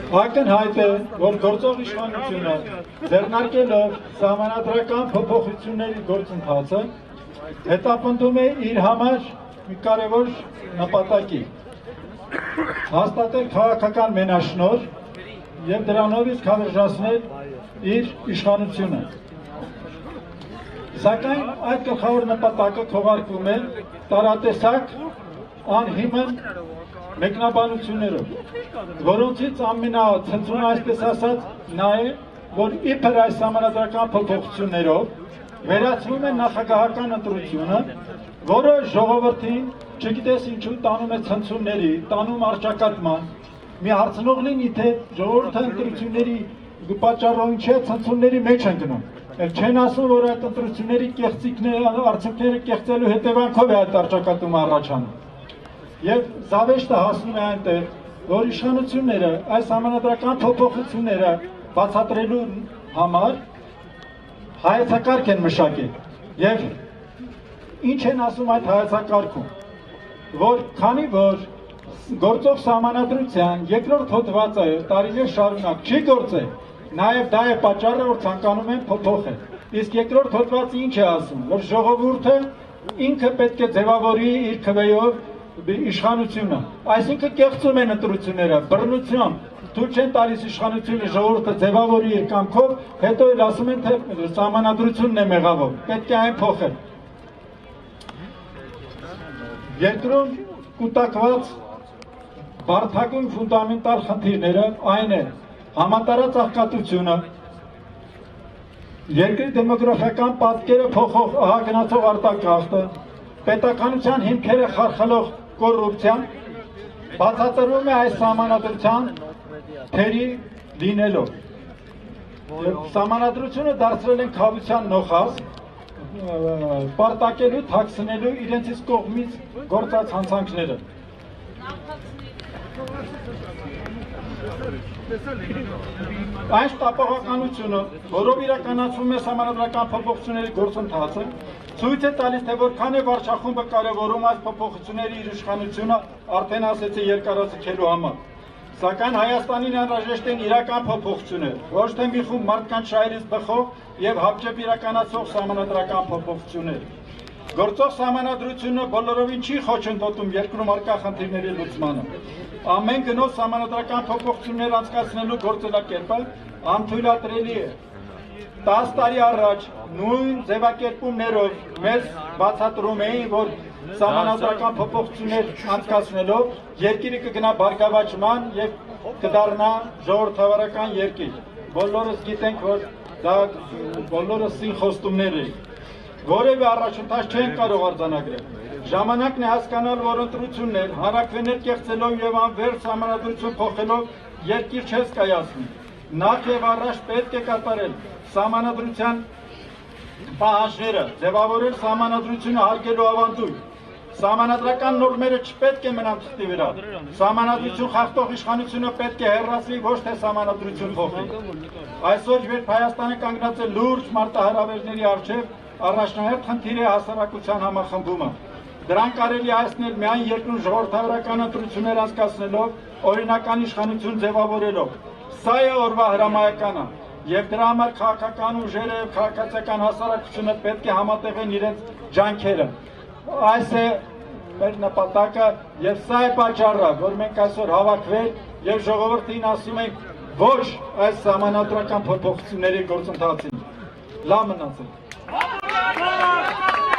Ակնհայտ է, որ գործող իշխանությունը ձեռնարկելով սահմանադրական փոփոխությունների գործընթացը հետապնդում է իր համար մի կարևոր նպատակի հաստատել քաղաքական մենաշնորհ եւ դրանով իսկ հավերժացնել իր իշխանությունը։ Սակայն այդ գլխավոր նպատակը քողարկվում է տարատեսակ անհիմն մեկնաբանություններով, որոնցից ամենացնցուն այսպես ասած նա է, որ իբր այս սահմանադրական փոփոխություններով վերացվում է նախագահական ընտրությունը, որը ժողովրդին չգիտես ինչու տանում է ցնցումների, տանում առճակատման, մի հարցնող լինի, թե ժողովուրդը ընտրությունների պատճառով չէ ցնցումների մեջ են գնում։ Չեն ասում, որ այդ ընտրությունների արդյունքները կեղծելու հետևանքով է այդ առճակատումը առաջանում։ Եվ զավեշտը հասնում է այնտեղ, որ իշխանությունները այս սահմանադրական փոփոխությունները բացատրելու համար հայեցակարգ են մշակել։ Եվ ինչ են ասում այդ հայեցակարգում, որ քանի որ գործող սահմանադրության երկրորդ հոդվածը տարիներ շարունակ չի գործել, նաև դա է պատճառը, որ ցանկանում են փոփոխել։ Իսկ երկրորդ հոդվածը ինչ է ասում, որ ժողովուրդը ինքը պետք է ձևավորի իր քվեով իշխանությունը, այսինքն կեղծում են ընտրությունները, բռնությամբ, թույլ չեն տալիս իշխանությունը ժողովուրդը ձևավորի իր կամքով, հետո էլ ասում են, թե սահմանադրությունն է մեղավոր, պետք է այն փոխել։ Երկրում կուտակված բարդագույն ֆունդամենտալ խնդիրները այն է համատարած աղքատությունը, երկրի դեմոգրաֆիական պատկերը փոխող ահագնացող արտագաղթը, պետականության հիմքերը խարխլող կոռուպցիան բացատրվում է այս սահմանադրության թերի լինելով։ Սահմանադրությունը դարձրել են քավության նոխազ, պարտակելու, թաքցնելու իրենցից կողմից գործած հանցանքները։ Այն շտապողականությունը, որով իրականացվում է սահմանադրական փոփոխությունների գործընթացը, ցույց է տալիս, թե որքան է վարչախումբը կարևորում այս փոփոխությունների իր իշխանությունը արդեն ասեցի երկարաձգելու համար։ Սակայն Հայաստանին անհրաժեշտ են իրական փոփոխություններ, ոչ թե մի խումբ մարդկանց շահերից բխող եւ հապճեպ իրականացող սահմանադրական փոփոխություններ։ Գործող սահմանադրությունը բոլորովին չի խոչընդոտում երկրում առկա խնդիրների լուծմանը։ Ամեն գնով սահմանադրական փոփոխություններ անցկացնելու գործելակերպը անթույլատրելի է։ 10 տարի առաջ նույն ձևակերպումներով մեզ բացատրում էին, որ սահմանադրական փոփոխություններ անցկացնելով երկիրը կգնա բարգավաճման եւ կդառնա ժողովրդավարական երկիր։ Բոլորս գիտենք, որ դա բոլորս սին խոստումներ են։ Որևէ առաջընթաց չեն կարող արձանագրել։ Ժամանակն է հասկանալ, որ ընտրություններ, հանրաքվեներ կեղծելով եւ անվերջ սահմանադրություն փոխելով երկիր չես կայացնի։ Նախ եւ առաջ պետք է կատարել սահմանադրության պահանջները, ձևավորել սահմանադրությունը հարգելու ավանդույթ։ Սահմանադրական նորմերը չպետք է մնան թղթի վրա։ Սահմանադրություն խախտող իշխանությունը պետք է հեռացվի, ոչ թե սահմանադրություն փոխի։ Այսօր երբ Հայաստանը կանգնած է լուրջ մարտահրավերների առջև, առաջնահերթ խնդիր է հասարակության համախմբումը։ Դրան կարելի հասնել միայն երկրում ժողովրդավարական ընտրություններ անցկացնելով, օրինական իշխանություն ձևավորելով։ Սա է օրվա հրամայականը, եւ դրա համար քաղաքական ուժերը եւ քաղաքացիական հասարակությունը պետք է համատեղեն իրենց ջանքերը։ Այս է մեր նպատակը եւ սա է պատճառը, որ մենք այսօր հավաքվել եւ ժողովրդին ասում ենք ոչ այս սահմանադրական փոփոխությունների գործընթացին։ Լավ մնացեք։